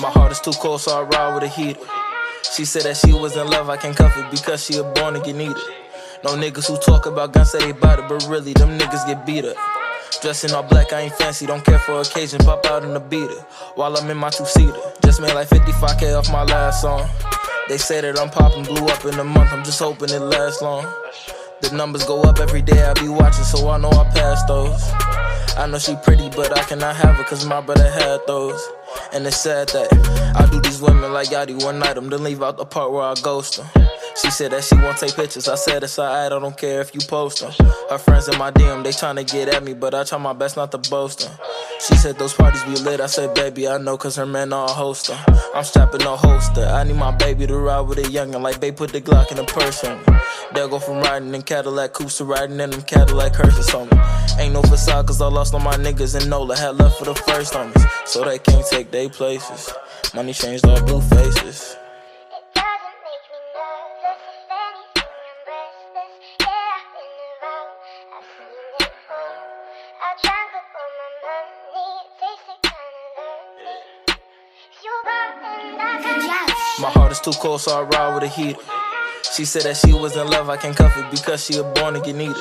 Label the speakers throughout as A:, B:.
A: My heart is too cold, so I ride with a heater. She said that she was in love, I can't cuff it because she a born to get needed. No niggas who talk about guns say they bout it, but really them niggas get beat up. Dressing all black, I ain't fancy, don't care for occasion, pop out in the beater while I'm in my two-seater. Just made like 55K off my last song. They say that I'm popping, blew up in a month, I'm just hoping it lasts long. The numbers go up every day, I be watching, so I know I pass those. I know she pretty, but I cannot have her, cause my brother had those. And it's sad that I do these women like Yachty one night, then leave out the part where I ghost them. She said that she won't take pictures, I said it's alright, I don't care if you post them. Her friends in my DM, they tryna get at me, but I try my best not to boast them. She said those parties be lit, I said baby, I know cause her man all host them. I'm strapping no holster, I need my baby to ride with a youngin', like they put the Glock in the purse on me. They'll go from riding in Cadillac coupes to riding in them Cadillac hearses on me. Ain't no facade cause I lost all my niggas and Nola had left for the first homies, so they can't take their places. Money changed all blue faces. My heart is too cold, so I ride with a heater. She said that she was in love, I can't cuff it because she a born to get needed.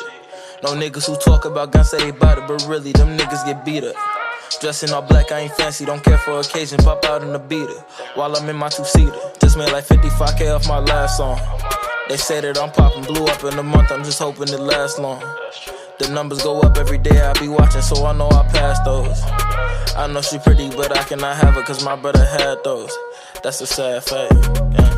A: No niggas who talk about guns say they bout it, but really them niggas get beat up. Dressing all black, I ain't fancy, don't care for occasion, pop out in the beater while I'm in my two-seater. Just made like 55K off my last song. They say that I'm popping, blew up in a month, I'm just hoping it lasts long. The numbers go up every day, I be watching, so I know I pass those. I know she pretty, but I cannot have her cause my brother had those. That's a sad fact, yeah.